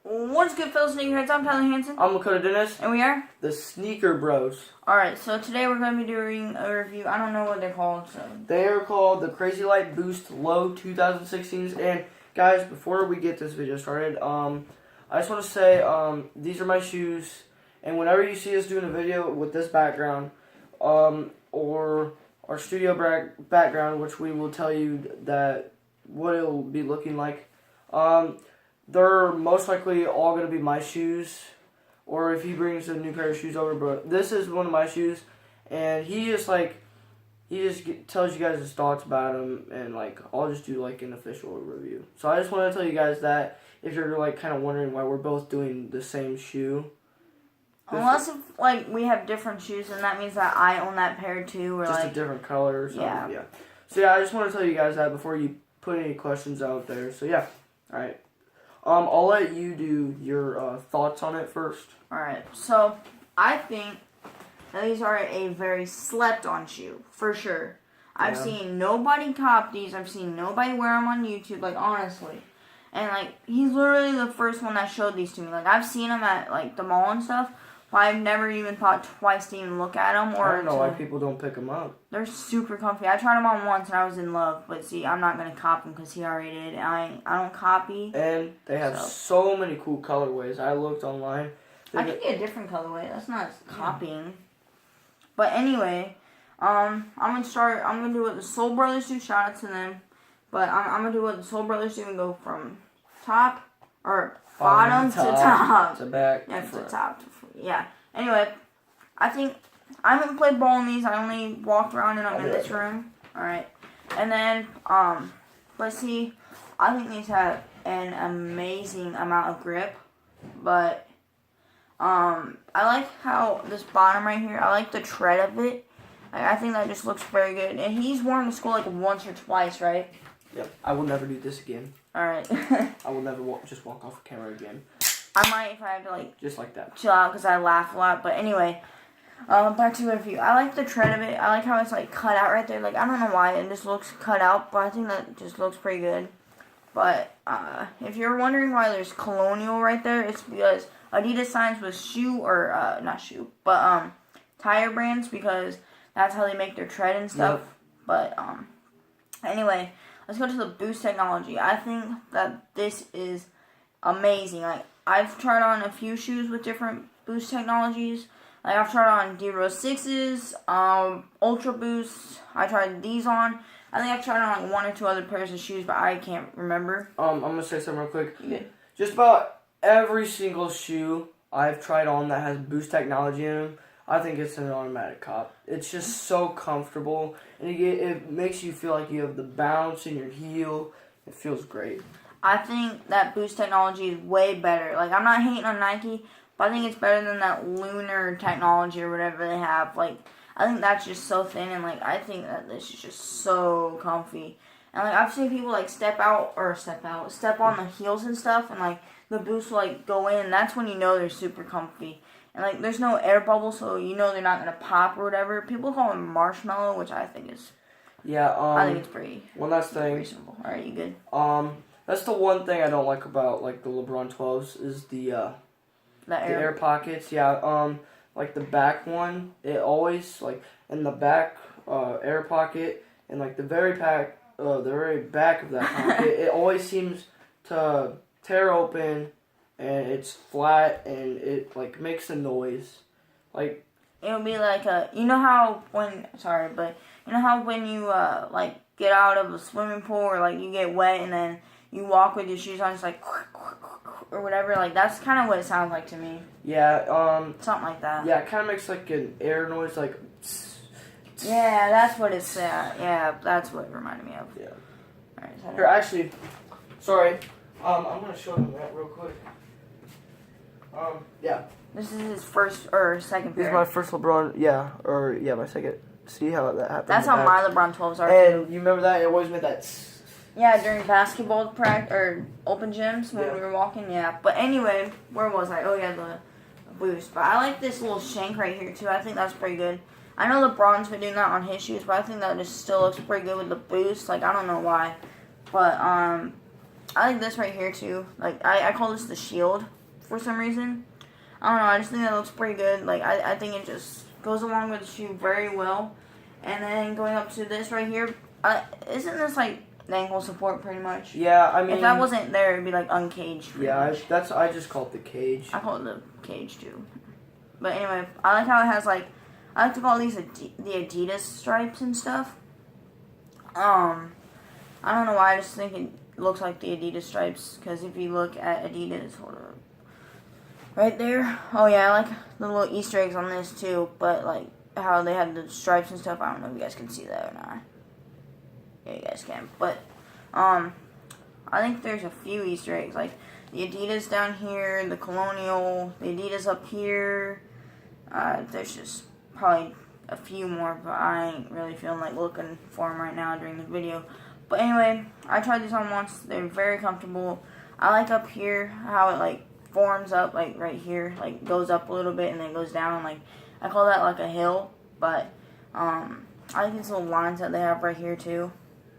What's good, fellow sneakerheads? I'm Tyler Hansen. I'm Lakota Dennis. And we are? The Sneaker Bros. Alright, so today we're going to be doing a review. I don't know what they're called. So. They are called the Crazy Light Boost Low 2016s. And guys, before we get this video started, I just want to say these are my shoes. And whenever you see us doing a video with this background, or our studio background, which we will tell you that what it will be looking like, they're most likely all going to be my shoes, or if he brings a new pair of shoes over. But this is one of my shoes, and he just tells you guys his thoughts about them, and I'll just do an official review. So I just want to tell you guys that if you're kind of wondering why we're both doing the same shoe. Unless if we have different shoes, and that means that I own that pair too, or just a different color or something. Yeah. So yeah, I just want to tell you guys that before you put any questions out there. So yeah, all right. I'll let you do your thoughts on it first. Alright, so I think that these are a very slept-on shoe, for sure. I've seen nobody cop these. I've seen nobody wear them on YouTube, honestly. And, he's literally the first one that showed these to me. I've seen them at, the mall and stuff, but I've never even thought twice to even look at them. I don't know why people don't pick them up. They're super comfy. I tried them on once and I was in love. But see, I'm not going to cop them because he already did. I don't copy. And they have so many cool colorways. I looked online. I could get a different colorway. That's not copying. But anyway, I'm going to do what the Soul Brothers do. Shout out to them. But I'm going to do what the Soul Brothers do and go from top, or bottom to top. To back. Yeah, to top. Yeah. Anyway, I haven't played ball in these. I only walked around and I'm in this room. Alright. And then, let's see. I think these have an amazing amount of grip. But, I like how this bottom right here, I like the tread of it. I think that just looks very good. And he's worn to school once or twice, right? Yep. I will never do this again. Alright. I will never just walk off camera again. I might if I have to just like that. Chill out because I laugh a lot. But anyway, back to the review. I like the tread of it. I like how it's cut out right there. I don't know why it just looks cut out, but I think that just looks pretty good. But if you're wondering why there's Colonial right there, it's because Adidas signs with not shoe, but tire brands, because that's how they make their tread and stuff. Yep. But anyway, let's go to the Boost technology. I think that this is amazing. I've tried on a few shoes with different Boost technologies. I've tried on D-Rose 6s, Ultra Boost. I tried these on. I think I've tried on one or two other pairs of shoes, but I can't remember. I'm going to say something real quick. You good? Just about every single shoe I've tried on that has Boost technology in them, I think it's an automatic cop. It's just so comfortable, and it makes you feel like you have the bounce in your heel. It feels great. I think that Boost technology is way better. I'm not hating on Nike, but I think it's better than that Lunar technology or whatever they have. I think that's just so thin, and I think that this is just so comfy. And I've seen people step on the heels and stuff, and the Boost will go in, and that's when you know they're super comfy. And there's no air bubble, so you know they're not gonna pop or whatever. People call them marshmallow, which I think is I think it's pretty one last thing. Reasonable. Alright, you good? That's the one thing I don't like about the LeBron 12s is the air pockets. Yeah, the back one, it always in the back air pocket, and the very back of that pocket, it always seems to tear open, and it's flat, and it makes a noise. It'll be you know how when you get out of a swimming pool, or you get wet and then you walk with your shoes on, it's or whatever. That's kind of what it sounds like to me. Yeah. Something like that. Yeah, it kind of makes an air noise, Yeah, that's what it's. Yeah, that's what it reminded me of. Yeah. All right. Here, actually, sorry. I'm gonna show them that real quick. Yeah. This is his first or second pair. This is my first LeBron. My second. See how that happened? That's how my LeBron 12s are. And you remember that? It always made that. Yeah, during basketball practice or open gyms when we were walking. Yeah, but anyway, where was I? Oh yeah, the Boost. But I like this little shank right here too. I think that's pretty good. I know LeBron's been doing that on his shoes, but I think that just still looks pretty good with the Boost. I don't know why, but I like this right here too. Like I call this the shield for some reason. I don't know. I just think that looks pretty good. Like I think it just goes along with the shoe very well. And then going up to this right here, isn't this like the ankle support pretty much? Yeah, I mean, if that wasn't there, it'd be like uncaged. Yeah, I just call it the cage. I call it the cage too. But anyway, I like how it has like, I like to call these the Adidas stripes and stuff. I don't know why, I just think it looks like the Adidas stripes, because if you look at Adidas, hold up, right there, oh yeah, I like the little Easter eggs on this too, but like how they have the stripes and stuff, I don't know if you guys can see that or not. Yeah, you guys can, but I think there's a few Easter eggs, like the Adidas down here, the Colonial, the Adidas up here. There's just probably a few more, but I ain't really feeling like looking for them right now during the video. But anyway, I tried these on once. They're very comfortable. I like up here how it like forms up, like right here, like goes up a little bit and then goes down. Like I call that like a hill, but I like these little lines that they have right here too.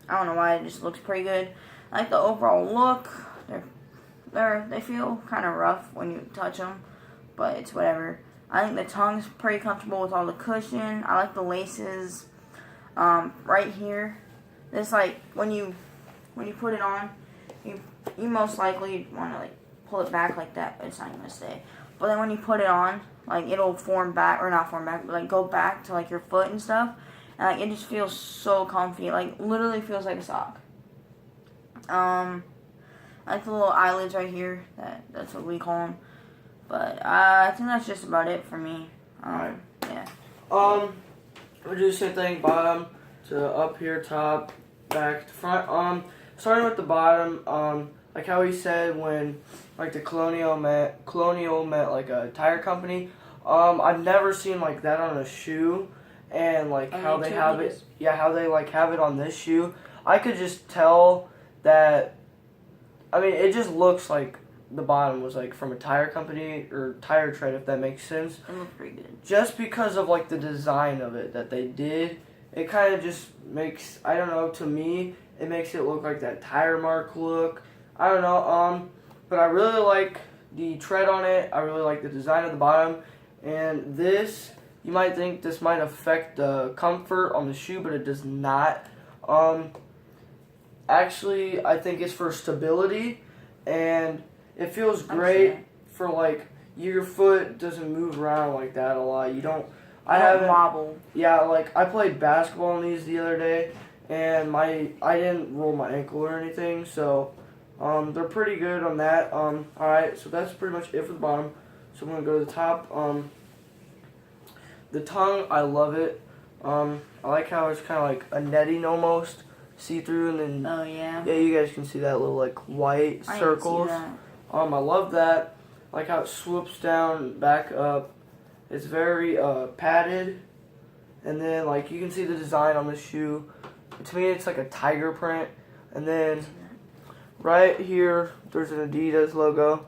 I don't know why, it just looks pretty good. I like the overall look. They feel kind of rough when you touch them, but it's whatever. I think the tongue's pretty comfortable with all the cushion. I like the laces right here. This like when you put it on, you most likely want to like pull it back like that, but it's not gonna stay. But then when you put it on, like it'll form back, or not form back, but like go back to like your foot and stuff, and like it just feels so comfy. Like literally feels like a sock. I like the little eyelids right here. That's what we call them. But I think that's just about it for me. Right. Yeah. We do the same thing, bottom to up here, top, back to front. Starting with the bottom, like how he said when like the Colonial meant like a tire company. I've never seen like that on a shoe, and like how they have it. Yeah, how they like have it on this shoe. I could just tell that. I mean, it just looks like the bottom was like from a tire company or tire tread, if that makes sense. It looks pretty good. Just because of like the design of it that they did, it kind of just makes, I don't know, to me it makes it look like that tire mark look. I don't know, but I really like the tread on it. I really like the design of the bottom, and this, you might think this might affect the comfort on the shoe, but it does not. Actually, I think it's for stability, and it feels great for like your foot doesn't move around like that a lot. You don't. I haven't wobble. Yeah, like I played basketball on these the other day, and I didn't roll my ankle or anything, so they're pretty good on that. All right, so that's pretty much it for the bottom. So I'm gonna go to the top. The tongue, I love it. I like how it's kind of like a netting almost, see through, and then oh yeah. Yeah, you guys can see that little like white circles. I didn't see that. I love that. I like how it swoops down, back up. It's very padded, and then like you can see the design on the shoe. To me, it's like a tiger print, and then right here there's an Adidas logo,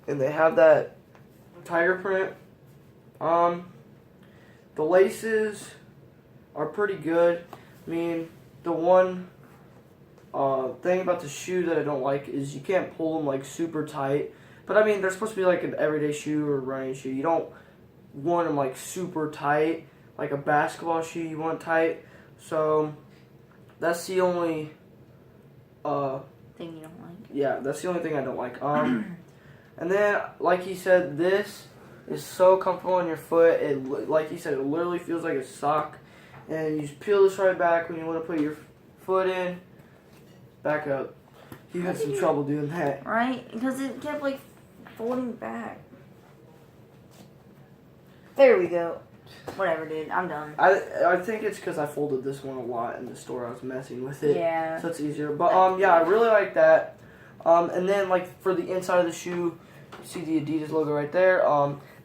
and they have that tiger print. The laces are pretty good. I mean, the one thing about the shoe that I don't like is you can't pull them like super tight. But I mean, they're supposed to be like an everyday shoe or running shoe. You don't want them like super tight, like a basketball shoe you want tight. So that's the only thing you don't like. Yeah, that's the only thing I don't like. And then like he said, this is so comfortable on your foot. It, like he said, it literally feels like a sock. And you just peel this right back when you want to put your foot in. Back up. He had some trouble doing that. Right? Because it kept like folding back. There we go. Whatever, dude. I'm done. I think it's because I folded this one a lot in the store. I was messing with it. Yeah. So it's easier. But yeah, I really like that. And then like for the inside of the shoe, you see the Adidas logo right there.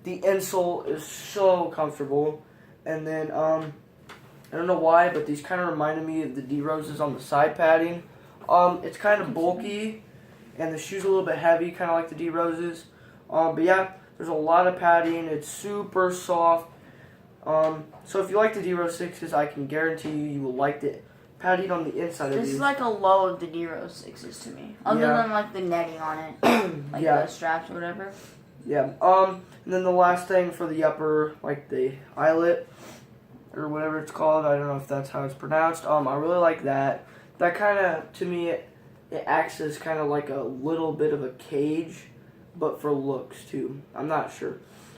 The insole is so comfortable. And then I don't know why, but these kind of reminded me of the D Roses on the side padding. It's kind of bulky, and the shoe's a little bit heavy, kind of like the D Roses. But yeah, there's a lot of padding. It's super soft. So if you like the D Rose 6s, I can guarantee you will like the padding on the inside of these. This is like a low of the Dero 6s to me. Other than like the netting on it. Like the straps or whatever. Yeah. And then the last thing for the upper, like the eyelet or whatever it's called. I don't know if that's how it's pronounced. I really like that. That kind of, to me, it acts as kind of like a little bit of a cage, but for looks too. I'm not sure.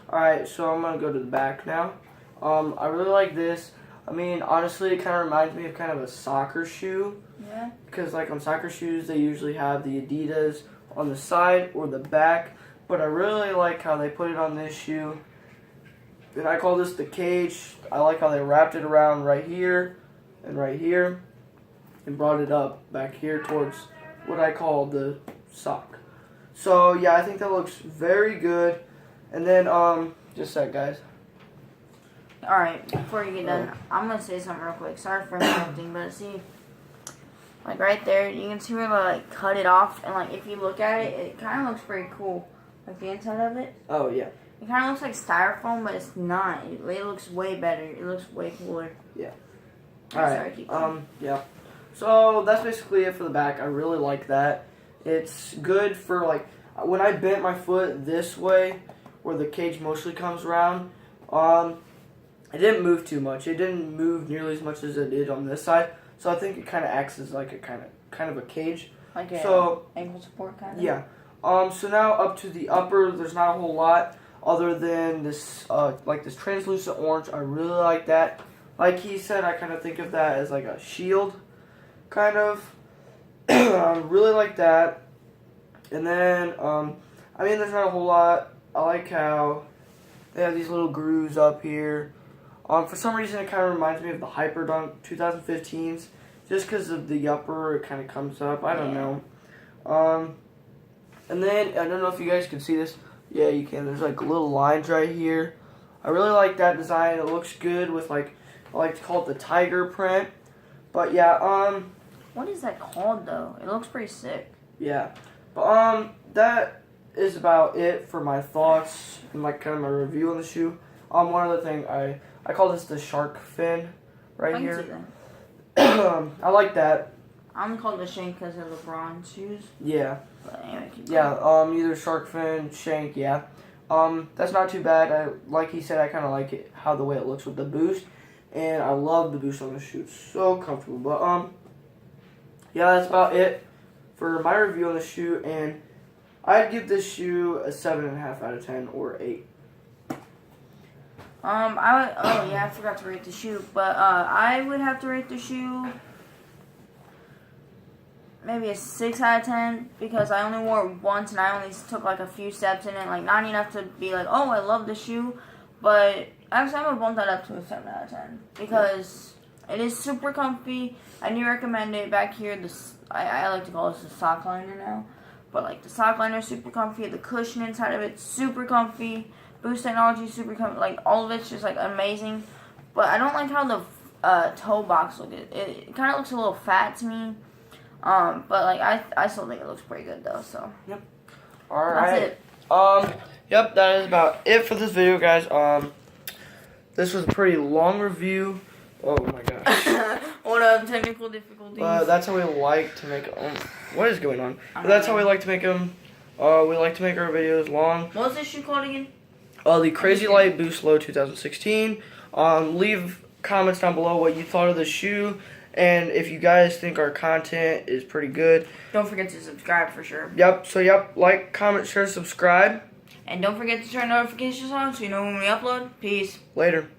Alright, so I'm going to go to the back now. I really like this. I mean, honestly, it kind of reminds me of kind of a soccer shoe. Yeah. Because like on soccer shoes, they usually have the Adidas on the side or the back. But I really like how they put it on this shoe. And I call this the cage. I like how they wrapped it around right here and right here. And brought it up back here towards what I call the sock. So yeah, I think that looks very good. And then just a sec, guys. Alright, before you get done, I'm gonna say something real quick. Sorry for interrupting, but see, like right there, you can see where they like cut it off, and like if you look at it, it kind of looks pretty cool. Like the inside of it. Oh yeah. It kind of looks like styrofoam, but it's not. It looks way better. It looks way cooler. Yeah. Alright. Yeah. So that's basically it for the back. I really like that. It's good for like when I bent my foot this way, where the cage mostly comes around. It didn't move too much. It didn't move nearly as much as it did on this side. So I think it kind of acts as like a kind of a cage. Like a ankle support kind of. Yeah. So now up to the upper, there's not a whole lot other than this like this translucent orange. I really like that. Like he said, I kind of think of that as like a shield, kind of. Really like that. And then I mean, there's not a whole lot. I like how they have these little grooves up here. For some reason, it kind of reminds me of the Hyperdunk 2015s, just because of the upper, it kind of comes up. I don't know. And then, I don't know if you guys can see this. Yeah, you can. There's like little lines right here. I really like that design. It looks good with like, I like to call it the tiger print. But yeah, What is that called though? It looks pretty sick. Yeah. But that is about it for my thoughts and like kind of my review on the shoe. One other thing, I call this the shark fin right here. I can see that. I like that. I'm called the shank because of LeBron shoes. Yeah. But anyway, keep going. Either shark fin, shank, yeah. That's not too bad. Like he said, I kind of like it, how the way it looks with the boost. And I love the boost on the shoe. It's so comfortable. But, yeah, that's about it for my review on the shoe. And I'd give this shoe a 7.5 out of 10 or 8. I forgot to rate the shoe, but I would have to rate the shoe maybe a 6 out of 10 because I only wore it once and I only took like a few steps in it, like not enough to be like, oh, I love the shoe, but actually I'm gonna bump that up to a 7 out of 10 because it is super comfy. I do recommend it. Back here, I like to call this the sock liner now, but like the sock liner is super comfy. The cushion inside of it super comfy. Boost technology super comfy. Like all of it's just like amazing. But I don't like how the toe box looks. It kind of looks a little fat to me. But like I still think it looks pretty good though. So yep. All right. That's it. Yep. That is about it for this video, guys. This was a pretty long review. Oh my gosh. What up? Technical difficulties. That's how we like to make. What is going on? But that's how we like to make them. We like to make our videos long. What was this shoe called again? The Crazy Light Boost Low 2016. Leave comments down below what you thought of the shoe. And if you guys think our content is pretty good. Don't forget to subscribe for sure. Yep. So, yep. Like, comment, share, subscribe. And don't forget to turn notifications on so you know when we upload. Peace. Later.